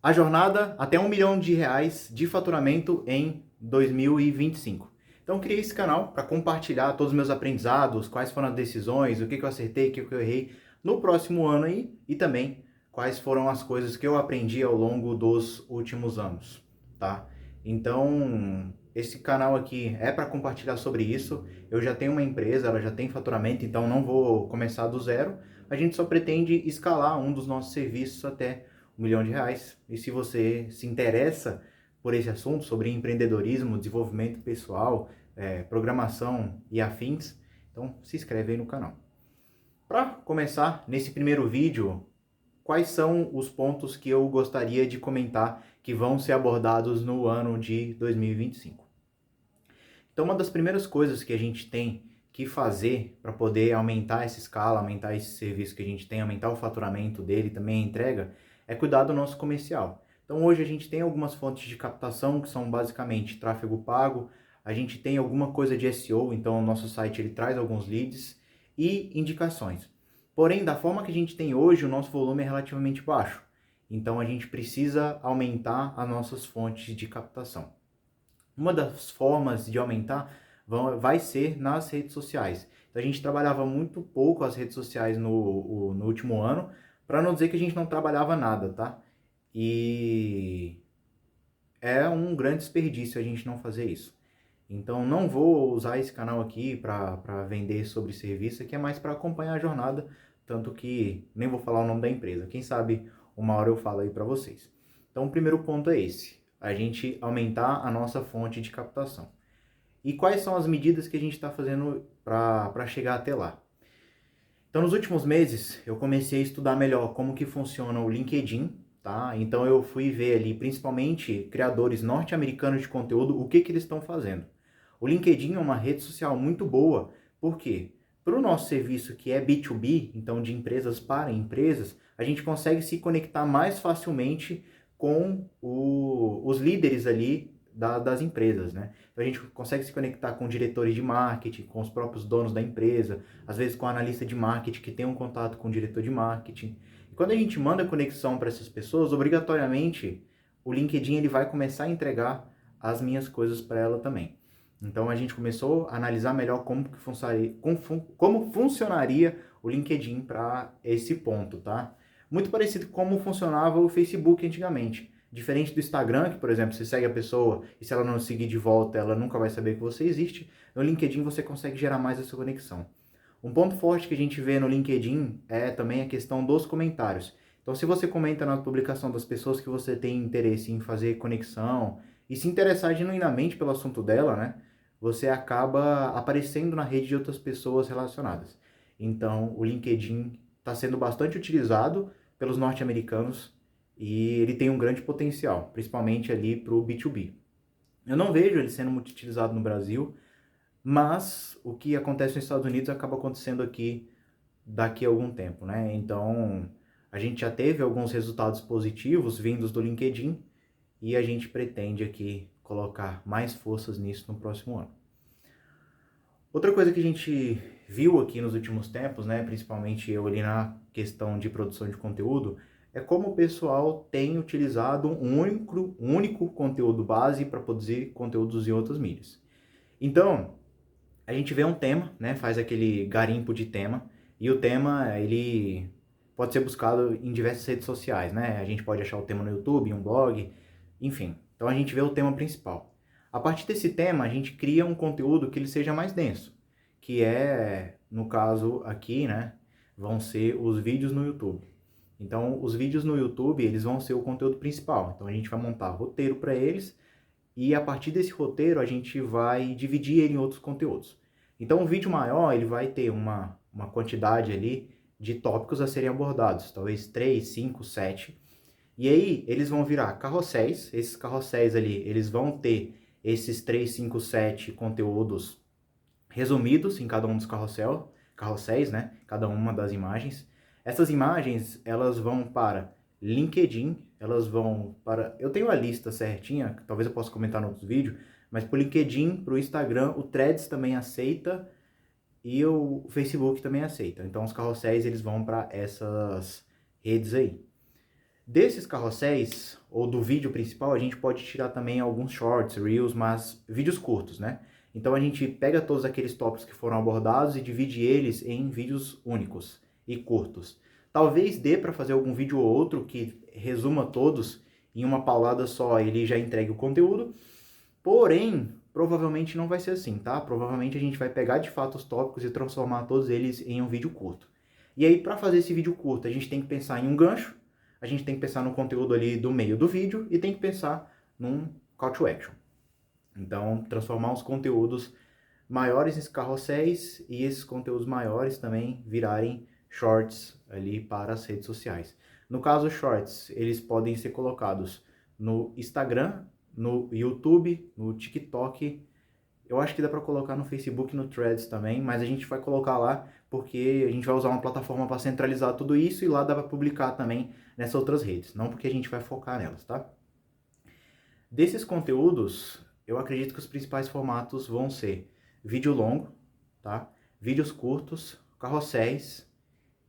A jornada até R$ 1 milhão de faturamento em 2025. Então, criei esse canal para compartilhar todos os meus aprendizados, quais foram as decisões, o que eu acertei, o que eu errei no próximo ano aí, e também quais foram as coisas que eu aprendi ao longo dos últimos anos, tá? Então, esse canal aqui é para compartilhar sobre isso. Eu já tenho uma empresa, ela já tem faturamento, então não vou começar do zero. A gente só pretende escalar um dos nossos serviços até R$ 1 milhão. E se você se interessa por esse assunto, sobre empreendedorismo, desenvolvimento pessoal, programação e afins, então se inscreve aí no canal. Para começar, nesse primeiro vídeo, quais são os pontos que eu gostaria de comentar que vão ser abordados no ano de 2025? Então, uma das primeiras coisas que a gente tem que fazer para poder aumentar essa escala, aumentar esse serviço que a gente tem, aumentar o faturamento dele, também a entrega, é cuidar do nosso comercial. Então, hoje a gente tem algumas fontes de captação que são basicamente tráfego pago, a gente tem alguma coisa de SEO, então o nosso site ele traz alguns leads e indicações. Porém, da forma que a gente tem hoje, o nosso volume é relativamente baixo. Então, a gente precisa aumentar as nossas fontes de captação. Uma das formas de aumentar vai ser nas redes sociais. Então a gente trabalhava muito pouco as redes sociais no último ano, para não dizer que a gente não trabalhava nada, tá? E é um grande desperdício a gente não fazer isso. Então não vou usar esse canal aqui para vender sobre serviço, aqui é mais para acompanhar a jornada, tanto que nem vou falar o nome da empresa. Quem sabe uma hora eu falo aí para vocês. Então o primeiro ponto é esse, a gente aumentar a nossa fonte de captação. E quais são as medidas que a gente está fazendo para chegar até lá? Então, nos últimos meses, eu comecei a estudar melhor como que funciona o LinkedIn, tá? Então, eu fui ver ali, principalmente, criadores norte-americanos de conteúdo, o que que eles estão fazendo. O LinkedIn é uma rede social muito boa, por quê? Para o nosso serviço que é B2B, então de empresas para empresas, a gente consegue se conectar mais facilmente com os líderes ali das empresas, né? Então, a gente consegue se conectar com diretores de marketing, com os próprios donos da empresa, às vezes com o analista de marketing que tem um contato com o diretor de marketing. E quando a gente manda conexão para essas pessoas, obrigatoriamente o LinkedIn ele vai começar a entregar as minhas coisas para ela também. Então a gente começou a analisar melhor como funcionaria o LinkedIn para esse ponto, tá? Muito parecido com como funcionava o Facebook antigamente. Diferente do Instagram, que, por exemplo, você segue a pessoa e se ela não seguir de volta, ela nunca vai saber que você existe. No LinkedIn você consegue gerar mais essa conexão. Um ponto forte que a gente vê no LinkedIn é também a questão dos comentários. Então, se você comenta na publicação das pessoas que você tem interesse em fazer conexão e se interessar genuinamente pelo assunto dela, né, você acaba aparecendo na rede de outras pessoas relacionadas. Então, o LinkedIn está sendo bastante utilizado pelos norte-americanos e ele tem um grande potencial, principalmente ali para o B2B. Eu não vejo ele sendo muito utilizado no Brasil, mas o que acontece nos Estados Unidos acaba acontecendo aqui daqui a algum tempo, né? Então, a gente já teve alguns resultados positivos vindos do LinkedIn e a gente pretende aqui colocar mais forças nisso no próximo ano. Outra coisa que a gente viu aqui nos últimos tempos, né, principalmente eu ali na questão de produção de conteúdo, é como o pessoal tem utilizado um único conteúdo base para produzir conteúdos em outras mídias. Então, a gente vê um tema, né, faz aquele garimpo de tema, e o tema, ele pode ser buscado em diversas redes sociais, né? A gente pode achar o tema no YouTube, em um blog, enfim. Então a gente vê o tema principal. A partir desse tema, a gente cria um conteúdo que ele seja mais denso, que é, no caso aqui, né, vão ser os vídeos no YouTube. Então, os vídeos no YouTube, eles vão ser o conteúdo principal. Então, a gente vai montar roteiro para eles, e a partir desse roteiro a gente vai dividir ele em outros conteúdos. Então um vídeo maior ele vai ter uma quantidade ali de tópicos a serem abordados, talvez 3, 5, 7. E aí eles vão virar carrosséis, esses carrosséis ali, eles vão ter esses 3, 5, 7 conteúdos resumidos em cada um dos carrosséis, né? Cada uma das imagens. Essas imagens, elas vão para LinkedIn, elas vão para... Eu tenho a lista certinha, que talvez eu possa comentar no outro vídeo, mas para o LinkedIn, para o Instagram, o Threads também aceita e o Facebook também aceita. Então os carrosséis, eles vão para essas redes aí. Desses carrosséis, ou do vídeo principal, a gente pode tirar também alguns shorts, reels, mas vídeos curtos, né? Então a gente pega todos aqueles tópicos que foram abordados e divide eles em vídeos únicos e curtos. Talvez dê para fazer algum vídeo ou outro que resuma todos em uma paulada só, ele já entregue o conteúdo, porém, provavelmente não vai ser assim, tá? Provavelmente a gente vai pegar de fato os tópicos e transformar todos eles em um vídeo curto. E aí, para fazer esse vídeo curto, a gente tem que pensar em um gancho, a gente tem que pensar no conteúdo ali do meio do vídeo e tem que pensar num call to action. Então, transformar os conteúdos maiores em carrosséis e esses conteúdos maiores também virarem shorts ali para as redes sociais. No caso, shorts, eles podem ser colocados no Instagram, no YouTube, no TikTok. Eu acho que dá para colocar no Facebook e no Threads também, mas a gente vai colocar lá porque a gente vai usar uma plataforma para centralizar tudo isso e lá dá para publicar também nessas outras redes, não porque a gente vai focar nelas, tá? Desses conteúdos, eu acredito que os principais formatos vão ser vídeo longo, tá? Vídeos curtos, carrosséis,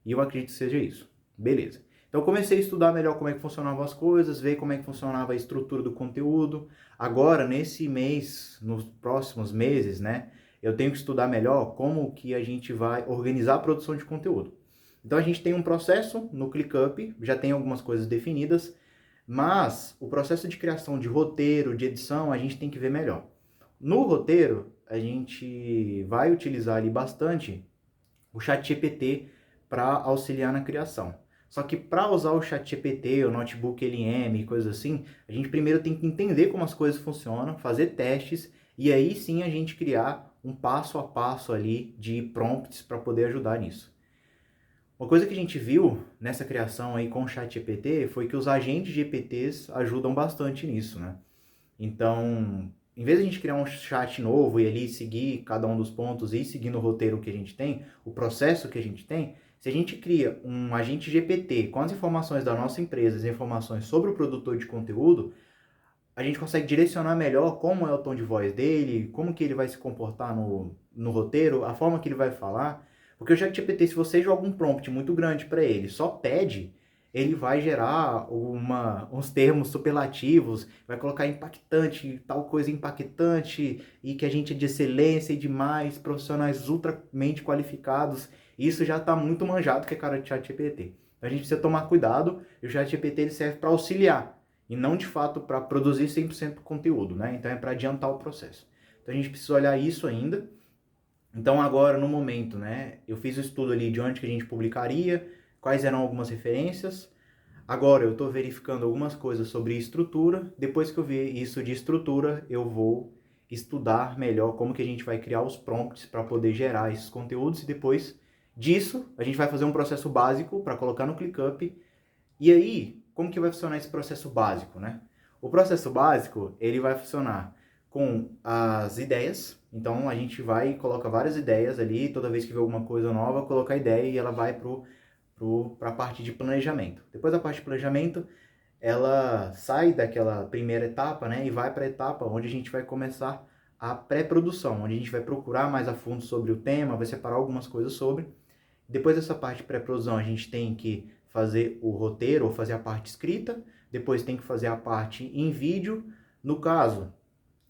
e eu acredito que seja isso. Beleza. Então eu comecei a estudar melhor como é que funcionavam as coisas, ver como é que funcionava a estrutura do conteúdo. Agora, nesse mês, nos próximos meses, né, eu tenho que estudar melhor como que a gente vai organizar a produção de conteúdo. Então a gente tem um processo no ClickUp, já tem algumas coisas definidas, mas o processo de criação de roteiro, de edição, a gente tem que ver melhor. No roteiro, a gente vai utilizar ali bastante o ChatGPT para auxiliar na criação. Só que para usar o ChatGPT, o Notebook LM, coisas assim, a gente primeiro tem que entender como as coisas funcionam, fazer testes e aí sim a gente criar um passo a passo ali de prompts para poder ajudar nisso. Uma coisa que a gente viu nessa criação aí com o ChatGPT foi que os agentes GPTs ajudam bastante nisso, né? Então, em vez de a gente criar um chat novo e ali seguir cada um dos pontos e ir seguindo o roteiro que a gente tem, o processo que a gente tem, se a gente cria um agente GPT com as informações da nossa empresa, as informações sobre o produtor de conteúdo, a gente consegue direcionar melhor como é o tom de voz dele, como que ele vai se comportar no roteiro, a forma que ele vai falar. Porque o ChatGPT, se você joga um prompt muito grande para ele, só pede, ele vai gerar uns termos superlativos, vai colocar impactante, tal coisa impactante, e que a gente é de excelência e demais, profissionais ultramente qualificados. Isso já está muito manjado que é cara de ChatGPT. Então a gente precisa tomar cuidado, e o ChatGPT ele serve para auxiliar, e não de fato para produzir 100% do conteúdo, né? Então é para adiantar o processo. Então a gente precisa olhar isso ainda. Então agora, no momento, né, eu fiz o estudo ali de onde que a gente publicaria, quais eram algumas referências. Agora eu estou verificando algumas coisas sobre estrutura. Depois que eu ver isso de estrutura, eu vou estudar melhor como que a gente vai criar os prompts para poder gerar esses conteúdos. E depois disso, a gente vai fazer um processo básico para colocar no ClickUp. E aí, como que vai funcionar esse processo básico, né? O processo básico, ele vai funcionar com as ideias. Então, a gente vai e coloca várias ideias ali, toda vez que vê alguma coisa nova, coloca a ideia e ela vai para a parte de planejamento. Depois da parte de planejamento, ela sai daquela primeira etapa, né, e vai para a etapa onde a gente vai começar a pré-produção, onde a gente vai procurar mais a fundo sobre o tema, vai separar algumas coisas sobre. Depois dessa parte de pré-produção, a gente tem que fazer o roteiro ou fazer a parte escrita, depois tem que fazer a parte em vídeo. No caso,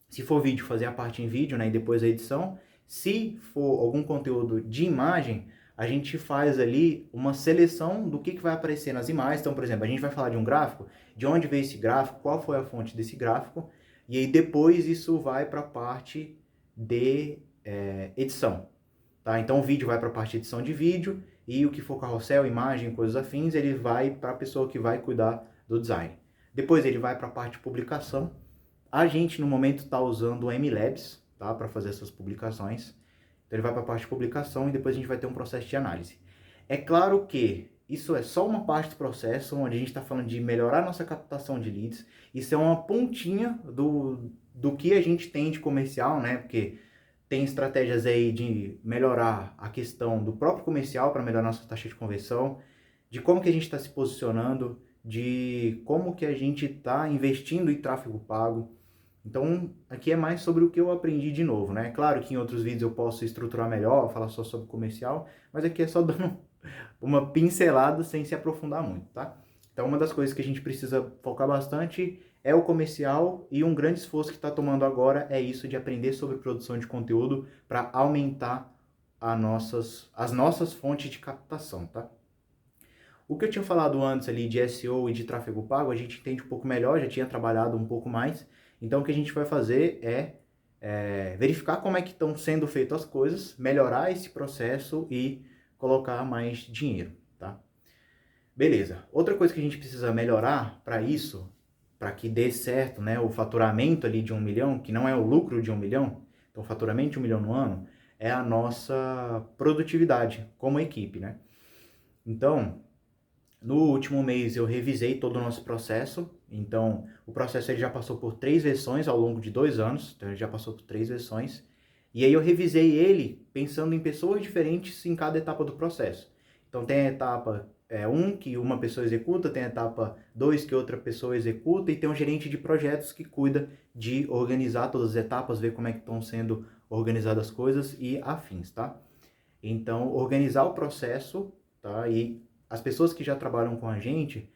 se for vídeo, fazer a parte em vídeo, né, e depois a edição. Se for algum conteúdo de imagem, a gente faz ali uma seleção do que vai aparecer nas imagens. Então, por exemplo, a gente vai falar de um gráfico, de onde veio esse gráfico, qual foi a fonte desse gráfico, e aí depois isso vai para a parte de edição. Tá? Então o vídeo vai para a parte de edição de vídeo, e o que for carrossel, imagem, coisas afins, ele vai para a pessoa que vai cuidar do design. Depois ele vai para a parte de publicação. A gente, no momento, está usando o MLabs, tá, para fazer essas publicações. Então, ele vai para a parte de publicação e depois a gente vai ter um processo de análise. É claro que isso é só uma parte do processo, onde a gente está falando de melhorar nossa captação de leads. Isso é uma pontinha do que a gente tem de comercial, né? Porque tem estratégias aí de melhorar a questão do próprio comercial para melhorar nossa taxa de conversão, de como que a gente está se posicionando, de como que a gente está investindo em tráfego pago. Então, aqui é mais sobre o que eu aprendi de novo, né? Claro que em outros vídeos eu posso estruturar melhor, falar só sobre comercial, mas aqui é só dando uma pincelada sem se aprofundar muito, tá? Então, uma das coisas que a gente precisa focar bastante é o comercial, e um grande esforço que está tomando agora é isso de aprender sobre produção de conteúdo para aumentar as nossas fontes de captação, tá? O que eu tinha falado antes ali de SEO e de tráfego pago, a gente entende um pouco melhor, já tinha trabalhado um pouco mais. Então, o que a gente vai fazer é verificar como é que estão sendo feitas as coisas, melhorar esse processo e colocar mais dinheiro, tá? Beleza. Outra coisa que a gente precisa melhorar para isso, para que dê certo, né, o faturamento ali de 1 milhão, que não é o lucro de 1 milhão, então o faturamento de 1 milhão no ano, é a nossa produtividade como equipe, né? Então, no último mês eu revisei todo o nosso processo. Então, o processo ele já passou por 3 versões ao longo de 2 anos, então ele já passou por 3 versões. E aí eu revisei ele pensando em pessoas diferentes em cada etapa do processo. Então tem a etapa 1 que uma pessoa executa, tem a etapa 2 que outra pessoa executa, e tem um gerente de projetos que cuida de organizar todas as etapas, ver como é que estão sendo organizadas as coisas e afins, tá? Então, organizar o processo, tá? E as pessoas que já trabalham com a gente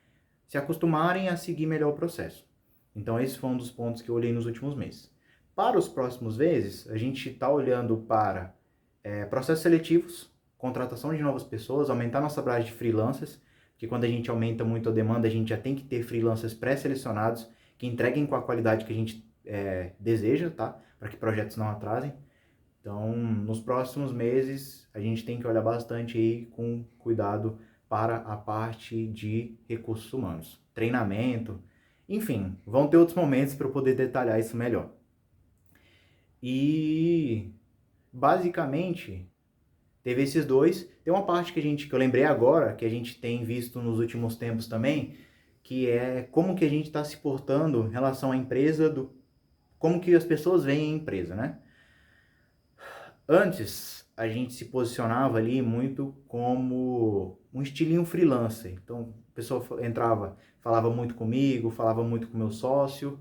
se acostumarem a seguir melhor o processo. Então, esse foi um dos pontos que eu olhei nos últimos meses. Para os próximos meses, a gente está olhando para processos seletivos, contratação de novas pessoas, aumentar nossa base de freelancers, porque quando a gente aumenta muito a demanda, a gente já tem que ter freelancers pré-selecionados que entreguem com a qualidade que a gente deseja, tá? Para que projetos não atrasem. Então, nos próximos meses, a gente tem que olhar bastante aí com cuidado para a parte de recursos humanos, treinamento, enfim, vão ter outros momentos para eu poder detalhar isso melhor. E, basicamente, teve esses dois. Tem uma parte que eu lembrei agora, que a gente tem visto nos últimos tempos também, que é como que a gente está se portando em relação à empresa, como que as pessoas veem a empresa, né? Antes, a gente se posicionava ali muito como um estilinho freelancer. Então, a pessoa entrava, falava muito comigo, falava muito com o meu sócio,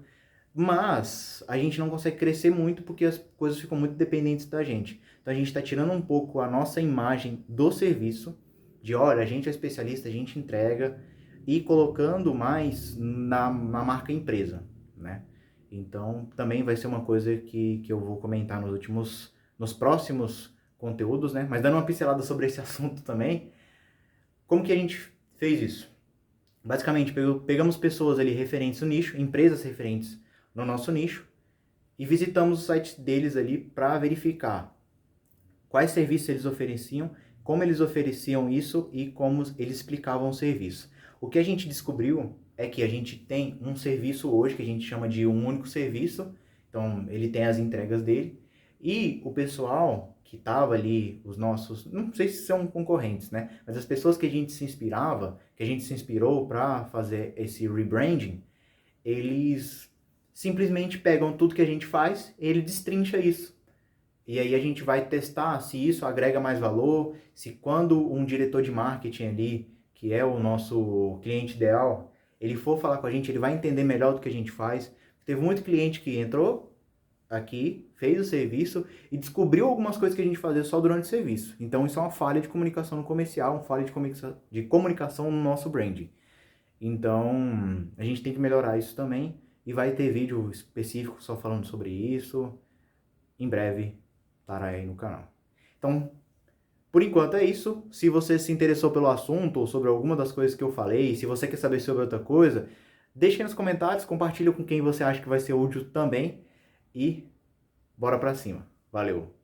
mas a gente não consegue crescer muito porque as coisas ficam muito dependentes da gente. Então, a gente está tirando um pouco a nossa imagem do serviço, de olha, a gente é especialista, a gente entrega, e colocando mais na marca empresa, né? Então, também vai ser uma coisa que eu vou comentar nos próximos conteúdos, né? Mas dando uma pincelada sobre esse assunto também, como que a gente fez isso? Basicamente, pegamos pessoas ali referentes no nicho, empresas referentes no nosso nicho, e visitamos o site deles ali para verificar quais serviços eles ofereciam, como eles ofereciam isso e como eles explicavam o serviço. O que a gente descobriu é que a gente tem um serviço hoje que a gente chama de um único serviço, então ele tem as entregas dele, e o pessoal que estava ali, os nossos, não sei se são concorrentes, né? Mas as pessoas que a gente se inspirava, que a gente se inspirou para fazer esse rebranding, eles simplesmente pegam tudo que a gente faz e ele destrincha isso. E aí a gente vai testar se isso agrega mais valor, se quando um diretor de marketing ali, que é o nosso cliente ideal, ele for falar com a gente, ele vai entender melhor do que a gente faz. Teve muito cliente que entrou aqui, fez o serviço e descobriu algumas coisas que a gente fazia só durante o serviço. Então isso é uma falha de comunicação no comercial, uma falha de comunicação no nosso branding. Então a gente tem que melhorar isso também e vai ter vídeo específico só falando sobre isso em breve estará aí no canal. Então, por enquanto é isso. Se você se interessou pelo assunto ou sobre alguma das coisas que eu falei, se você quer saber sobre outra coisa, deixe aí nos comentários, compartilhe com quem você acha que vai ser útil também e bora pra cima. Valeu!